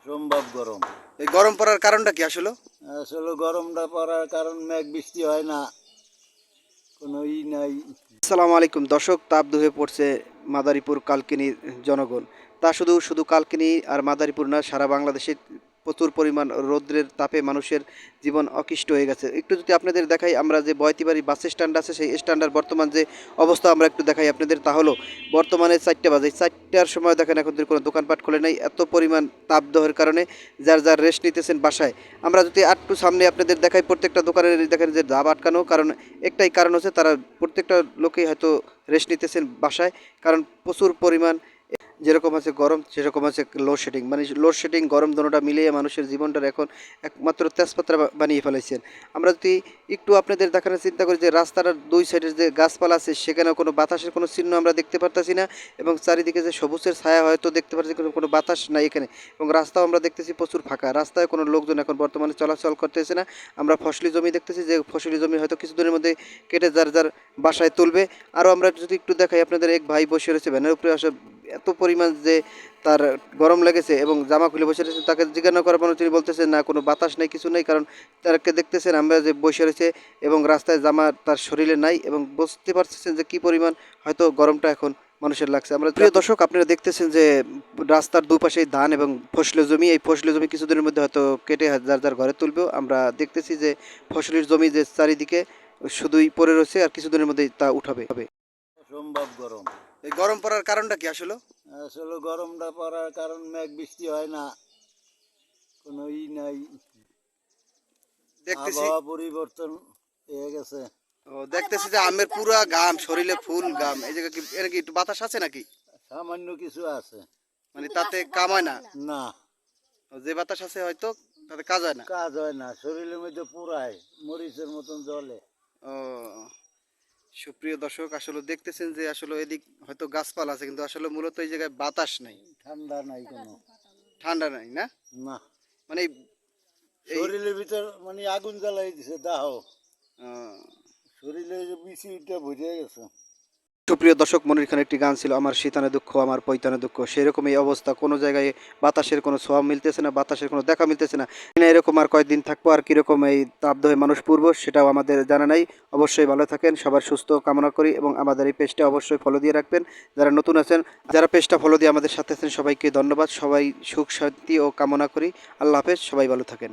অসম্ভব গরম। এই গরম পড়ার কারণটা কি আসলে? আসলে গরমটা পড়ার কারণ মেঘ বৃষ্টি হয় না, কোনো নাই। আসসালামু আলাইকুম দর্শক, তাপদ হয়ে পড়ছে মাদারীপুর কালকিনির জনগণ। তা শুধু শুধু কালকিনি আর মাদারীপুর না, সারা বাংলাদেশে প্রচুর পরিমাণ রৌদ্রের তাপে মানুষের জীবন অতিষ্ঠ হয়ে গেছে। একটু যদি আপনাদের দেখাই, আমরা যে বয়তিবাড়ি বাস স্ট্যান্ড আছে সেই স্ট্যান্ডের বর্তমান যে অবস্থা আমরা একটু দেখাই আপনাদের। তা হলো বর্তমানে 4টা বাজে, 4টার সময় দেখেন এখন কোনো দোকানপাট খোলে নাই, এত পরিমাণ তাপদহের কারণে যার যার রেস্ট নিতেছেন বাসায়। আমরা যদি একটু সামনে আপনাদের দেখাই, প্রত্যেকটা দোকানের দেখেন যে দাব আটকানো, কারণ একটাই কারণ হচ্ছে তারা প্রত্যেকটা লোকেই হয়তো রেস্ট নিতেছেন বাসায়, কারণ প্রচুর পরিমাণ যেরকম আছে গরম, সেরকম আছে লোডশেডিং। মানে লোডশেডিং গরম দোনোটা মিলিয়ে মানুষের জীবনটার এখন একমাত্র তেজপাত্রা বানিয়ে ফেলেছেন। আমরা যদি একটু আপনাদের দেখানোর চিন্তা করি যে রাস্তার দুই সাইডের যে গাছপালা আছে সেখানেও কোনো বাতাসের কোনো চিহ্ন আমরা দেখতে পারতাছি না, এবং চারিদিকে যে সবুজের ছায়া হয়তো দেখতে পাচ্ছি, কোনো বাতাস নাই এখানে। এবং রাস্তাও আমরা দেখতেছি প্রচুর ফাঁকা, রাস্তায় কোনো লোকজন এখন বর্তমানে চলাচল করতেছে না। আমরা ফসলি জমি দেখতেছি, যে ফসলি জমি হয়তো কিছুদিনের মধ্যে কেটে যার যার বাসায় তুলবে। আরও আমরা যদি একটু দেখাই আপনাদের, এক ভাই বসে রয়েছে ভ্যানের উপরে, আসে এত পরিমাণ যে তার গরম লেগেছে এবং জামা খুলে বসে রয়েছে। তাকে জিজ্ঞাসা করার পর তিনি বলতেছেন না, কোনো বাতাস নেই, কিছু নেই, কারণ তাকে দেখতেছেন আমরা যে বসে রয়েছে এবং রাস্তায় জামা তার শরীরে নাই, এবং বুঝতে পারতেছেন যে কী পরিমাণ হয়তো গরমটা এখন মানুষের লাগছে। আমরা প্রিয় দর্শক, আপনারা দেখতেছেন যে রাস্তার দুপাশেই ধান এবং ফসলের জমি, এই ফসলের জমি কিছুদিনের মধ্যে হয়তো কেটে যার যার ঘরে তুলবেও। আমরা দেখতেছি যে ফসলের জমি যে চারিদিকে শুধুই পড়ে রয়েছে, আর কিছুদিনের মধ্যেই তা উঠাবে। অসম্ভব গরম। এই গরম পড়ার কারণটা কি আসলে? আসলে গরমটা পড়ার কারণ মেঘ বৃষ্টি হয় না, কোনো নাই। দেখতেছি আবহাওয়া পরিবর্তন হয়ে গেছে। দেখতেছি যে আমের পুরা গাম, শরীরে ফুল গাম। এই জায়গায় কি এর কি একটু বাতাস আছে নাকি? সামান্য কিছু আছে। মানে তাতে কাম হয় না? না, যে বাতাস আছে হয়তো তাতে কাজ হয় না। কাজ হয় না, শরীরের মধ্যে পুরায় মরিচের মতন জ্বলে। ও, সুপ্রিয় দর্শক, আসলে দেখতেছেন যে আসলে এদিক হয়তো গাছপালা আছে, কিন্তু আসলে মূলত এই জায়গায় বাতাস নাই, ঠান্ডা নাই কোনো। ঠান্ডা নাই না, না, মানে এই শরীরের ভিতর মানে আগুন জ্বালাই দিছে দাহ, আহ, শরীরে বিচিটা ভরে গেছে। সুপ্রিয় দর্শক, মনির খানের একটি গান ছিল, আমার শীতানে দুঃখ আমার পৈতানে দুঃখ। সেরকম এই অবস্থা, কোনো জায়গায় বাতাসের কোনো ছোঁয়া মিলতেছে না, বাতাসের কোনো দেখা মিলতেছে না। এরকম আর কয়েকদিন থাকবো, আর কীরকম এই তাপদহে মানুষ পূর্ব সেটাও আমাদের জানা নাই। অবশ্যই ভালো থাকেন, সবার সুস্থ কামনা করি, এবং আমাদের এই পেজটা অবশ্যই ফলো দিয়ে রাখবেন যারা নতুন আছেন। যারা পেজটা ফলো দিয়ে আমাদের সাথে আছেন সবাইকে ধন্যবাদ। সবাই সুখ শান্তি ও কামনা করি। আল্লাহ হাফেজ, সবাই ভালো থাকেন।